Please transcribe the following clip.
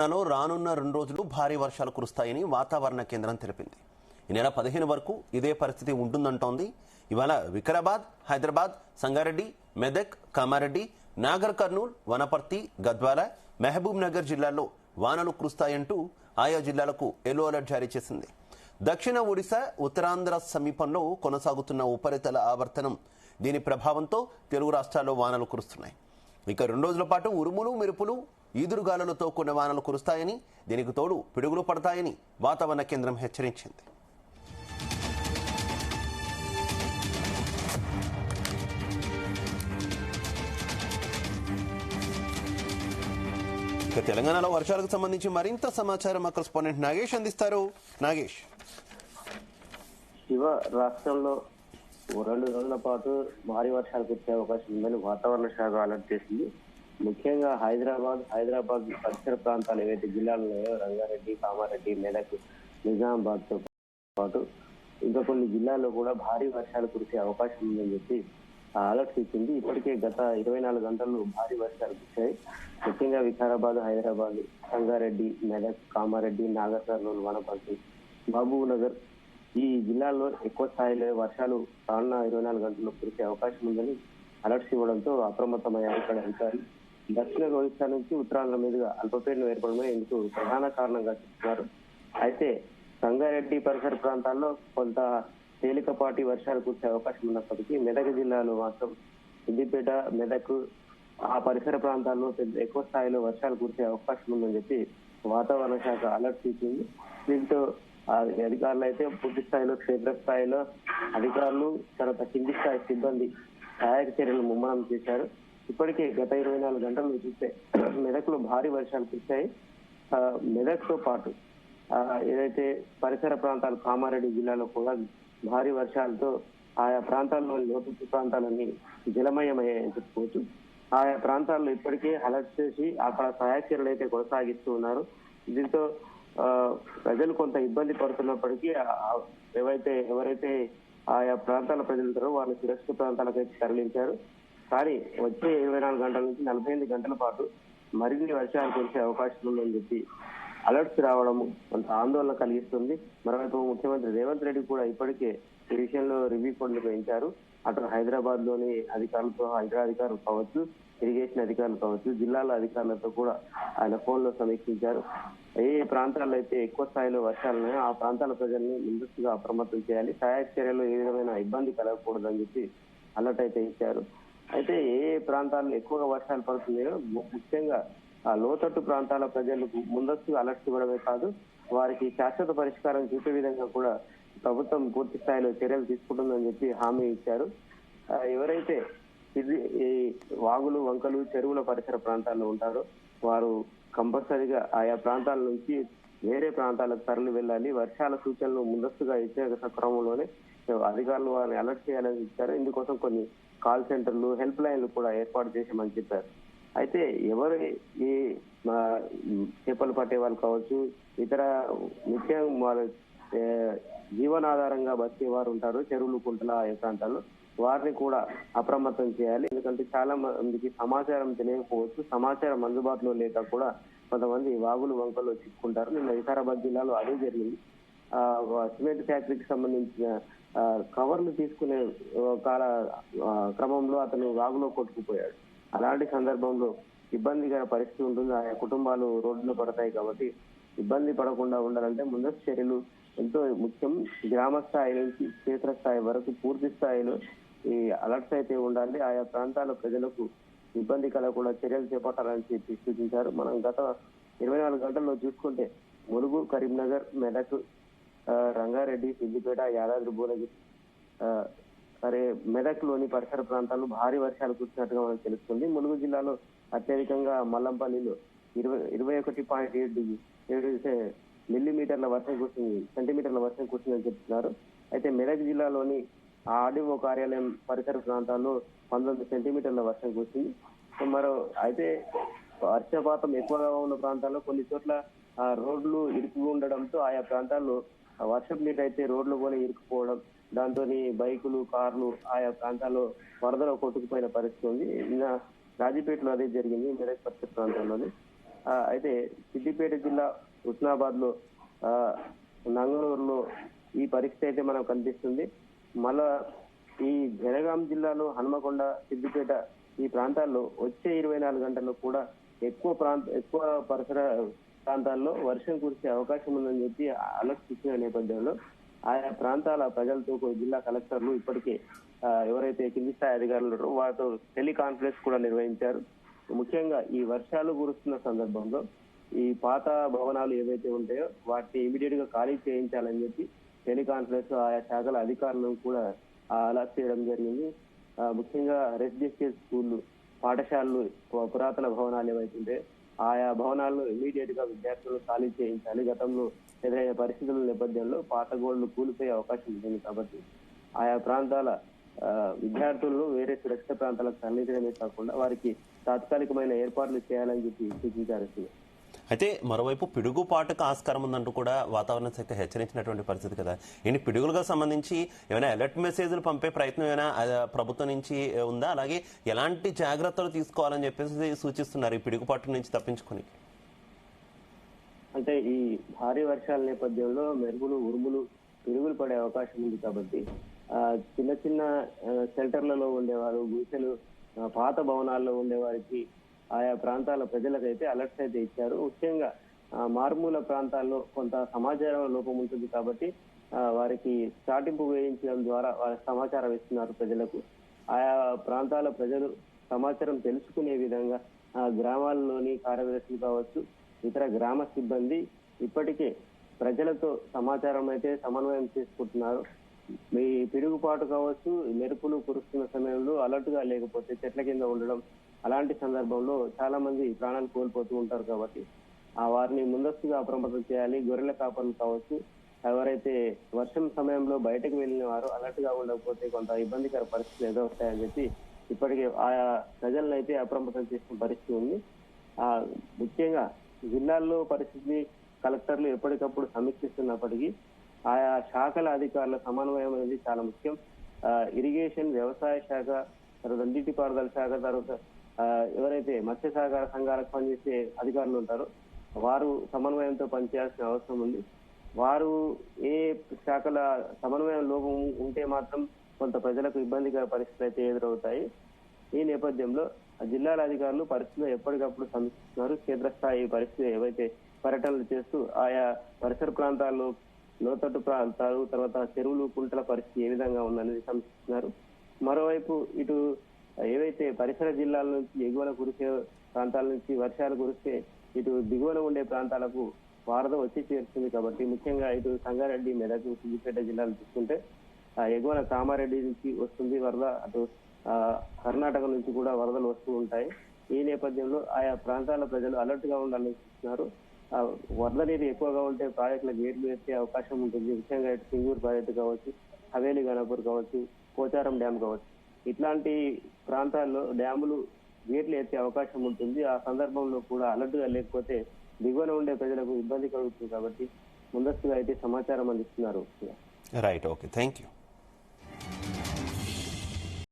రానున్న 2 రోజులు భారీ వర్షాలు కురుస్తాయని వాతావరణ కేంద్రం తెలిపింది. ఈ నెల 15 వరకు ఇదే పరిస్థితి ఉంటుందంటోంది. ఇవాళ వికారాబాద్, హైదరాబాద్, సంగారెడ్డి, మెదక్, కామారెడ్డి, నాగర్ కర్నూల్, వనపర్తి, గద్వాల, మహబూబ్ నగర్ జిల్లాల్లో వానలు కురుస్తాయంటూ ఆయా జిల్లాలకు ఎల్లో అలర్ట్ జారీ చేసింది. దక్షిణ ఒడిశా, ఉత్తరాంధ్ర సమీపంలో కొనసాగుతున్న ఉపరితల ఆవర్తనం దీని ప్రభావంతో తెలుగు రాష్ట్రాల్లో వానలు కురుస్తున్నాయి. ఇక 2 రోజుల పాటు ఉరుములు, మెరుపులు, ఈదురుగాలులతో కొన్ని వానలు కురుస్తాయని, దీనికి తోడు పిడుగులు పడతాయని వాతావరణ కేంద్రం హెచ్చరించింది. ఇక తెలంగాణలో వర్షాలకు సంబంధించి మరింత సమాచారం మా కరెస్పాండెంట్ నాగేష్ అందిస్తారు. నాగేష్, రాష్ట్రంలో 2 రోజుల పాటు భారీ వర్షాలు కురిసే అవకాశం ఉందని వాతావరణ శాఖ అలర్ట్ చేసింది. ముఖ్యంగా హైదరాబాద్ పరిసర ప్రాంతాలు ఏవైతే జిల్లాలు ఉన్నాయో రంగారెడ్డి, కామారెడ్డి, మెదక్, నిజామాబాద్ తో పాటు ఇంకా కొన్ని జిల్లాల్లో కూడా భారీ వర్షాలు కురిసే అవకాశం ఉందని చెప్పి అలర్ట్ ఇచ్చింది. ఇప్పటికే గత 24 గంటల్లో భారీ వర్షాలు కురిశాయి. ముఖ్యంగా వికారాబాద్, హైదరాబాద్, సంగారెడ్డి, మెదక్, కామారెడ్డి, నాగర్ కర్నూల్, వనపర్తి, మహబూబ్ నగర్ ఈ జిల్లాల్లో ఎక్కువ స్థాయిలో వర్షాలు రానున్న 24 గంటల్లో కురిసే అవకాశం ఉందని అలర్ట్స్ ఇవ్వడంతో అప్రమత్తమయ్యారు ఇక్కడ అధికారులు. దక్షిణ ఒడిశా నుంచి ఉత్తరాంధ్ర మీదుగా అల్పపీడనం ఏర్పడమే ఇందుకు ప్రధాన కారణంగా చెప్తున్నారు. అయితే సంగారెడ్డి పరిసర ప్రాంతాల్లో కొంత తేలికపాటి వర్షాలు కురిసే అవకాశం ఉన్నప్పటికీ మెదక్ జిల్లాలో మాత్రం సిద్దిపేట, మెదక్ ఆ పరిసర ప్రాంతాల్లో ఎక్కువ స్థాయిలో వర్షాలు కురిసే అవకాశం ఉందని చెప్పి వాతావరణ శాఖ అలర్ట్ ఇచ్చింది. దీంతో అధికారులు అయితే పూర్తి స్థాయిలో క్షేత్రస్థాయిలో అధికారులు తర్వాత కింది స్థాయి సిబ్బంది సహాయక చర్యలు ముమ్మరం చేశారు. ఇప్పటికే గత 24 గంటలు చూస్తే మెదక్లో భారీ వర్షాలు కురిశాయి. మెదక్ తో పాటు ఏదైతే పరిసర ప్రాంతాలు కామారెడ్డి జిల్లాలో కూడా భారీ వర్షాలతో ఆయా ప్రాంతాల్లోని లోతట్టు ప్రాంతాలన్నీ జలమయమయ్యాయని చెప్పుకోవచ్చు. ఆయా ప్రాంతాల్లో ఇప్పటికే అలర్ట్ చేసి అక్కడ సహాయక చర్యలు అయితే కొనసాగిస్తూ ఉన్నారు. దీంతో ప్రజలు కొంత ఇబ్బంది పడుతున్నప్పటికీ ఎవరైతే ఆయా ప్రాంతాల ప్రజలు ఉంటారో వాళ్ళని సురక్షిత ప్రాంతాలకైతే తరలించారు. కానీ వచ్చే 24 గంటల నుంచి 48 గంటల పాటు మరిన్ని వర్షాలు కురిసే అవకాశం ఉందని చెప్పి అలర్ట్స్ రావడం కొంత ఆందోళన కలిగిస్తుంది. మరోవైపు ముఖ్యమంత్రి రేవంత్ రెడ్డి కూడా ఇప్పటికే ఈ విషయంలో రివ్యూ ఫండ్ నిర్వహించారు. అటు హైదరాబాద్ లోని అధికారులతో, అధికారులు కావచ్చు, ఇరిగేషన్ అధికారులు కావచ్చు, జిల్లాల అధికారులతో కూడా ఆయన ఫోన్ లో సమీక్షించారు. ఏ ప్రాంతాల్లో అయితే ఎక్కువ స్థాయిలో వర్షాలు ఉన్నాయో ఆ ప్రాంతాల ప్రజల్ని ముందస్తుగా అప్రమత్తం చేయాలి, సహాయక చర్యలు ఏ విధమైన ఇబ్బంది కలగకూడదని చెప్పి అలర్ట్ అయితే ఇచ్చారు. అయితే ఏ ప్రాంతాల్లో ఎక్కువగా వర్షాలు పడుతున్నాయో ముఖ్యంగా ఆ లోతట్టు ప్రాంతాల ప్రజలకు ముందస్తు అలర్ట్ ఇవ్వడమే కాదు, వారికి శాశ్వత పరిష్కారం చూపే విధంగా కూడా ప్రభుత్వం పూర్తి స్థాయిలో చర్యలు తీసుకుంటుందని చెప్పి హామీ ఇచ్చారు. ఎవరైతే ఈ వాగులు, వంకలు, చెరువుల పరిసర ప్రాంతాల్లో ఉంటారో వారు కంపల్సరీగా ఆయా ప్రాంతాల నుంచి వేరే ప్రాంతాలకు తరలి వెళ్ళాలి. వర్షాల సూచనలు ముందస్తుగా ఇచ్చే క్రమంలోనే అధికారులు వారిని అలర్ట్ చేయాలని ఇచ్చారు. ఇందుకోసం కొన్ని కాల్ సెంటర్లు, హెల్ప్ లైన్లు కూడా ఏర్పాటు చేశామని చెప్పారు. అయితే ఎవరు ఈ చేపలు పట్టే వాళ్ళు కావచ్చు, ఇతర నిత్యం వాళ్ళ జీవనాధారంగా బతికే వారు ఉంటారు చెరువులు, కుంటల ఆ ప్రాంతాల్లో, వారిని కూడా అప్రమత్తం చేయాలి. ఎందుకంటే చాలా మందికి సమాచారం తెలియకపోవచ్చు, సమాచారం అందుబాటులో లేక కూడా కొంతమంది వాగులు, వంకలు చిక్కుంటారు. నిన్న వికారాబాద్ జిల్లాలో అదే జరిగింది. సిమెంట్ ఫ్యాక్టరీకి సంబంధించిన కవర్లు తీసుకునే క్రమంలో అతను వాగులో కొట్టుకుపోయాడు. అలాంటి సందర్భంలో ఇబ్బందికర పరిస్థితి ఉంటుంది. ఆయా కుటుంబాలు రోడ్డులో పడతాయి. కాబట్టి ఇబ్బంది పడకుండా ఉండాలంటే ముందస్తు చర్యలు ఎంతో ముఖ్యం. గ్రామ స్థాయి నుంచి క్షేత్రస్థాయి వరకు పూర్తి స్థాయిలో ఈ అలర్ట్స్ అయితే ఉండాలి. ఆయా ప్రాంతాల ప్రజలకు ఇబ్బంది కలగకుండా చర్యలు చేపట్టాలని చెప్పి సూచించారు. మనం గత 24 గంటల్లో చూసుకుంటే ములుగు, కరీంనగర్, మెదక్, రంగారెడ్డి, సిద్దిపేట, యాదాద్రి, భువనగిరి, మెదక్ లోని పరిసర ప్రాంతాల్లో భారీ వర్షాలు కురిసినట్టుగా మనకు తెలుస్తుంది. ములుగు జిల్లాలో అత్యధికంగా మల్లంపల్లిలో 21.7 మిల్లీమీటర్ల వర్షం కురిసింది, సెంటీమీటర్ల వర్షం కురిసిందని చెప్తున్నారు. అయితే మెదక్ జిల్లాలోని ఆర్డీఓ కార్యాలయం పరిసర ప్రాంతాల్లో 19 సెంటీమీటర్ల వర్షం కురిసింది. అయితే వర్షపాతం ఎక్కువగా ఉన్న ప్రాంతాల్లో కొన్ని చోట్ల రోడ్లు ఇరుకు ఉండడంతో ఆయా ప్రాంతాల్లో వర్షపు నీరు అయితే రోడ్లు కూడా ఇరుక్కుపోవడం, దాంతో బైకులు, కార్లు ఆయా ప్రాంతాల్లో వరదలో కొట్టుకుపోయిన పరిస్థితి ఉంది. నిన్న రాజీపేటలో అదే జరిగింది, మెదక్ పరిసర ప్రాంతంలోని. అయితే సిద్దిపేట జిల్లా హుస్నాబాద్ లో నంగనూరులో ఈ పరిస్థితి అయితే మనకు కనిపిస్తుంది. మళ్ళా ఈ జనగాం జిల్లాలో హనుమకొండ, సిద్దిపేట ఈ ప్రాంతాల్లో వచ్చే 24 గంటల్లో కూడా ఎక్కువ పరిసర ప్రాంతాల్లో వర్షం కురిసే అవకాశం ఉందని చెప్పి అలర్ట్ ఇచ్చిన నేపథ్యంలో ఆయా ప్రాంతాల ప్రజలతో జిల్లా కలెక్టర్లు ఇప్పటికే ఎవరైతే కింది స్థాయి అధికారులు ఉన్నారో వారితో టెలికాన్ఫరెన్స్ కూడా నిర్వహించారు. ముఖ్యంగా ఈ వర్షాలు కురుస్తున్న సందర్భంలో ఈ పాత భవనాలు ఏవైతే ఉంటాయో వాటిని ఇమీడియట్ గా ఖాళీ చేయించాలని చెప్పి టెలికాన్ఫరెన్స్ ఆయా శాఖల అధికారులను కూడా అలర్ట్ చేయడం జరిగింది. ముఖ్యంగా రెసిడెన్షియల్ స్కూళ్లు, పాఠశాలలు, పురాతన భవనాలు ఏవైతే ఉంటాయో ఆయా భవనాలను ఇమీడియట్ గా విద్యార్థులు ఖాళీ చేయించాలి. గతంలో ఎదురైన పరిస్థితుల నేపథ్యంలో పాత గోడలు కూలిపోయే అవకాశం ఉంటుంది కాబట్టి ఆయా ప్రాంతాల విద్యార్థులను వేరే సురక్షిత ప్రాంతాలకు తరలించడమే కాకుండా వారికి తాత్కాలికమైన ఏర్పాట్లు చేయాలని చెప్పి సూచించారు. అయితే మరోవైపు పిడుగుపాటుకు ఆస్కారం ఉందంటూ కూడా వాతావరణ శాఖ హెచ్చరించినటువంటి పరిస్థితి కదా. ఏంటి పిడుగులకు సంబంధించి ఏమైనా అలర్ట్ మెసేజ్లు పంపే ప్రయత్నం ఏమైనా ప్రభుత్వం నుంచి ఉందా? అలాగే ఎలాంటి జాగ్రత్తలు తీసుకోవాలని చెప్పేసి సూచిస్తున్నారు ఈ పిడుగుపాటు నుంచి తప్పించుకొని? అంటే ఈ భారీ వర్షాల నేపథ్యంలో మెరుపులు, ఉరుములు, పిడుగులు పడే అవకాశం ఉంది కాబట్టి చిన్న చిన్న షెల్టర్లలో ఉండేవారు, గుడిసెలు, పాత భవనాల్లో ఉండేవారికి ఆయా ప్రాంతాల ప్రజలకైతే అలర్ట్స్ అయితే ఇచ్చారు. ముఖ్యంగా మారుమూల ప్రాంతాల్లో కొంత సమాచారం లోపం ఉంటుంది కాబట్టి వారికి చాటింపు వేయించడం ద్వారా వారి సమాచారం ఇస్తున్నారు ప్రజలకు. ఆయా ప్రాంతాల ప్రజలు సమాచారం తెలుసుకునే విధంగా గ్రామాల్లోని కార్యదర్శులు కావచ్చు, ఇతర గ్రామ సిబ్బంది ఇప్పటికే ప్రజలతో సమాచారం అయితే సమన్వయం చేసుకుంటున్నారు. మీ పిడుగుపాటు కావచ్చు, మెరుపులు కురుస్తున్న సమయంలో అలర్ట్ గా లేకపోతే చెట్ల కింద ఉండడం, అలాంటి సందర్భంలో చాలా మంది ప్రాణాలు కోల్పోతూ ఉంటారు కాబట్టి వారిని ముందస్తుగా అప్రమత్తం చేయాలి. గొర్రెల కాపర్లు కావచ్చు, ఎవరైతే వర్షం సమయంలో బయటకు వెళ్ళిన వారు అలర్ట్ గా ఉండకపోతే కొంత ఇబ్బందికర పరిస్థితులు ఎదురవుతాయని చెప్పి ఇప్పటికే ఆయా ప్రజలను అయితే అప్రమత్తం చేసిన పరిస్థితి ఉంది. ముఖ్యంగా జిల్లాల్లో పరిస్థితి కలెక్టర్లు ఎప్పటికప్పుడు సమీక్షిస్తున్నప్పటికీ ఆయా శాఖల అధికారుల సమన్వయం అనేది చాలా ముఖ్యం. ఇరిగేషన్, వ్యవసాయ శాఖ, తర్వాత నీటిపారుదల శాఖ, తర్వాత ఎవరైతే మత్స్య సహకార సంఘాలకు పనిచేసే అధికారులు ఉంటారో వారు సమన్వయంతో పనిచేయాల్సిన అవసరం ఉంది. వారు ఏ శాఖల సమన్వయం లోపం ఉంటే మాత్రం కొంత ప్రజలకు ఇబ్బందికర పరిస్థితులు అయితే ఎదురవుతాయి. ఈ నేపథ్యంలో జిల్లాల అధికారులు పరిస్థితులు ఎప్పటికప్పుడు సమీక్షిస్తున్నారు. క్షేత్రస్థాయి పరిస్థితి ఏవైతే పర్యటనలు చేస్తూ ఆయా పరిసర ప్రాంతాల్లో లోతట్టు ప్రాంతాలు, తర్వాత చెరువులు, కుంటల పరిస్థితి ఏ విధంగా ఉందనేది సమీక్షిస్తున్నారు. మరోవైపు ఇటు ఏవైతే పరిసర జిల్లాల నుంచి ఎగువన కురిసే ప్రాంతాల నుంచి వర్షాలు కురిస్తే ఇటు దిగువన ఉండే ప్రాంతాలకు వరద వచ్చి చేరుతుంది కాబట్టి ముఖ్యంగా ఇటు సంగారెడ్డి, మెదక్, సిద్దిపేట జిల్లాలు చూసుకుంటే ఎగువన కామారెడ్డి నుంచి వస్తుంది వరద, అటు కర్ణాటక నుంచి కూడా వరదలు వస్తూ ఉంటాయి. ఈ నేపథ్యంలో ఆయా ప్రాంతాల ప్రజలు అలర్ట్ గా ఉండాలని చూస్తున్నారు. వరద నీరు ఎక్కువగా ఉంటే ప్రాజెక్టుల గేట్లు ఎత్తే అవకాశం ఉంటుంది. ముఖ్యంగా ఇటు సింగూరు ప్రాజెక్టు కావచ్చు, హవేలీ గణపూర్ కావచ్చు, పోచారం డ్యామ్ కావచ్చు, ఇట్లాంటి ప్రాంతాల్లో డ్యాములు గేట్లు ఎత్తే అవకాశం ఉంటుంది. ఆ సందర్భంలో కూడా అలర్ట్ గా లేకపోతే దిగువన ఉండే ప్రజలకు ఇబ్బంది కలుగుతుంది కాబట్టి ముందస్తుగా అయితే సమాచారం అందిస్తున్నారు. Right, okay, thank you.